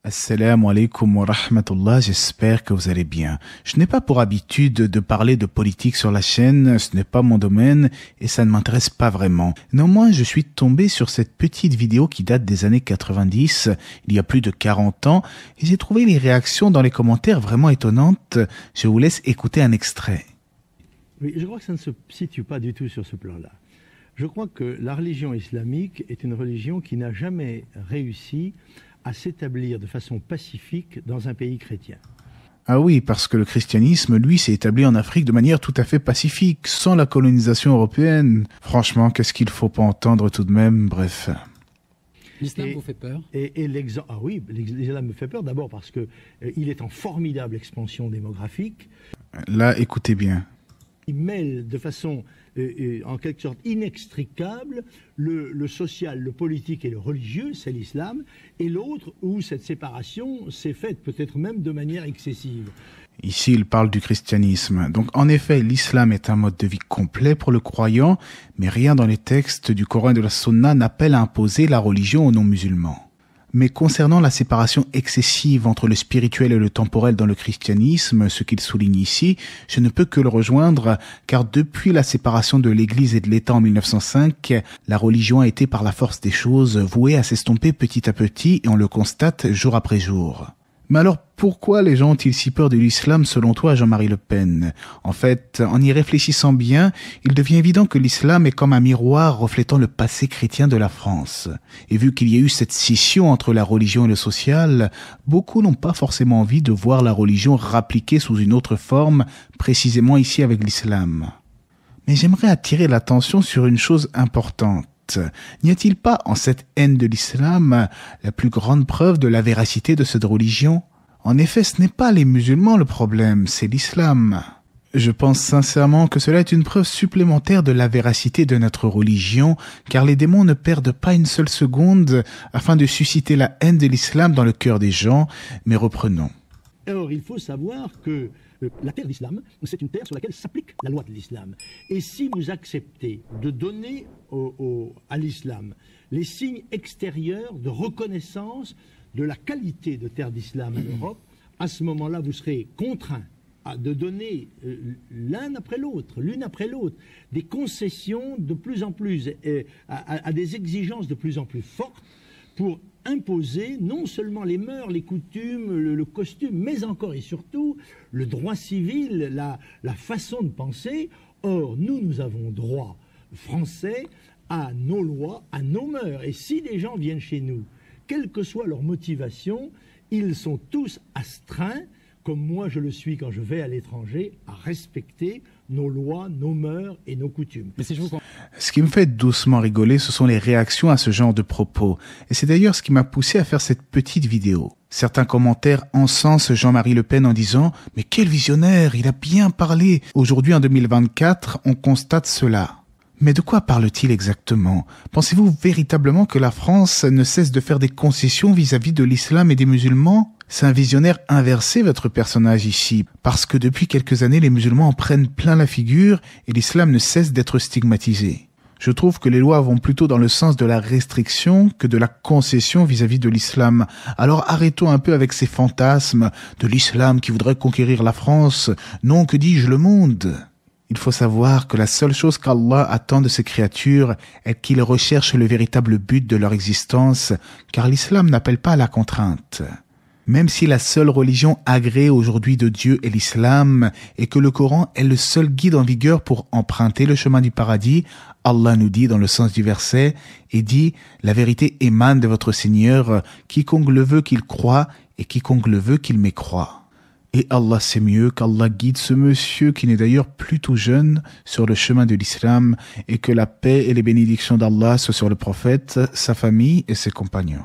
Assalamu alaikum wa rahmatullah, j'espère que vous allez bien. Je n'ai pas pour habitude de parler de politique sur la chaîne, ce n'est pas mon domaine et ça ne m'intéresse pas vraiment. Néanmoins, je suis tombé sur cette petite vidéo qui date des années 90, il y a plus de 40 ans, et j'ai trouvé les réactions dans les commentaires vraiment étonnantes. Je vous laisse écouter un extrait. Oui, je crois que ça ne se situe pas du tout sur ce plan-là. Je crois que la religion islamique est une religion qui n'a jamais réussi à s'établir de façon pacifique dans un pays chrétien. Ah oui, parce que le christianisme, lui, s'est établi en Afrique de manière tout à fait pacifique, sans la colonisation européenne. Franchement, qu'est-ce qu'il faut pas entendre tout de même, bref. L'islam vous fait peur? Ah oui, l'islam me fait peur d'abord parce que il est en formidable expansion démographique. Là, écoutez bien. Il mêle de façon en quelque sorte inextricable le social, le politique et le religieux, c'est l'islam, et l'autre où cette séparation s'est faite peut-être même de manière excessive. Ici, il parle du christianisme. Donc, en effet, l'islam est un mode de vie complet pour le croyant, mais rien dans les textes du Coran et de la Sunna n'appelle à imposer la religion aux non-musulmans. Mais concernant la séparation excessive entre le spirituel et le temporel dans le christianisme, ce qu'il souligne ici, je ne peux que le rejoindre, car depuis la séparation de l'Église et de l'État en 1905, la religion a été par la force des choses vouée à s'estomper petit à petit et on le constate jour après jour. Mais alors, pourquoi les gens ont-ils si peur de l'islam selon toi, Jean-Marie Le Pen? En fait, en y réfléchissant bien, il devient évident que l'islam est comme un miroir reflétant le passé chrétien de la France. Et vu qu'il y a eu cette scission entre la religion et le social, beaucoup n'ont pas forcément envie de voir la religion rappliquée sous une autre forme, précisément ici avec l'islam. Mais j'aimerais attirer l'attention sur une chose importante. N'y a-t-il pas en cette haine de l'islam la plus grande preuve de la véracité de cette religion? En effet, ce n'est pas les musulmans le problème, c'est l'islam. Je pense sincèrement que cela est une preuve supplémentaire de la véracité de notre religion, car les démons ne perdent pas une seule seconde afin de susciter la haine de l'islam dans le cœur des gens. Mais reprenons. Or, il faut savoir que la terre d'islam, c'est une terre sur laquelle s'applique la loi de l'islam. Et si vous acceptez de donner à l'islam les signes extérieurs de reconnaissance de la qualité de terre d'islam en Europe, à ce moment-là, vous serez contraint de donner l'une après l'autre, des concessions de plus en plus, à des exigences de plus en plus fortes pour imposer non seulement les mœurs, les coutumes, le costume, mais encore et surtout le droit civil, la façon de penser. Or, nous avons droit français à nos lois, à nos mœurs. Et si des gens viennent chez nous, quelle que soit leur motivation, ils sont tous astreints, comme moi je le suis quand je vais à l'étranger, à respecter nos lois, nos mœurs et nos coutumes. Mais si je vous... Ce qui me fait doucement rigoler, ce sont les réactions à ce genre de propos. Et c'est d'ailleurs ce qui m'a poussé à faire cette petite vidéo. Certains commentaires encensent Jean-Marie Le Pen en disant « Mais quel visionnaire, il a bien parlé !» Aujourd'hui, en 2024, on constate cela. Mais de quoi parle-t-il exactement? Pensez-vous véritablement que la France ne cesse de faire des concessions vis-à-vis de l'islam et des musulmans? C'est un visionnaire inversé, votre personnage ici, parce que depuis quelques années, les musulmans en prennent plein la figure et l'islam ne cesse d'être stigmatisé. Je trouve que les lois vont plutôt dans le sens de la restriction que de la concession vis-à-vis de l'islam. Alors arrêtons un peu avec ces fantasmes de l'islam qui voudrait conquérir la France, non, que dis-je, le monde. Il faut savoir que la seule chose qu'Allah attend de ses créatures est qu'ils recherchent le véritable but de leur existence, car l'islam n'appelle pas à la contrainte. Même si la seule religion agréée aujourd'hui de Dieu est l'islam et que le Coran est le seul guide en vigueur pour emprunter le chemin du paradis, Allah nous dit dans le sens du verset et dit « La vérité émane de votre Seigneur, quiconque le veut qu'il croie et quiconque le veut qu'il mécroie. » Et Allah sait mieux qu'Allah guide ce monsieur qui n'est d'ailleurs plus tout jeune sur le chemin de l'islam et que la paix et les bénédictions d'Allah soient sur le prophète, sa famille et ses compagnons.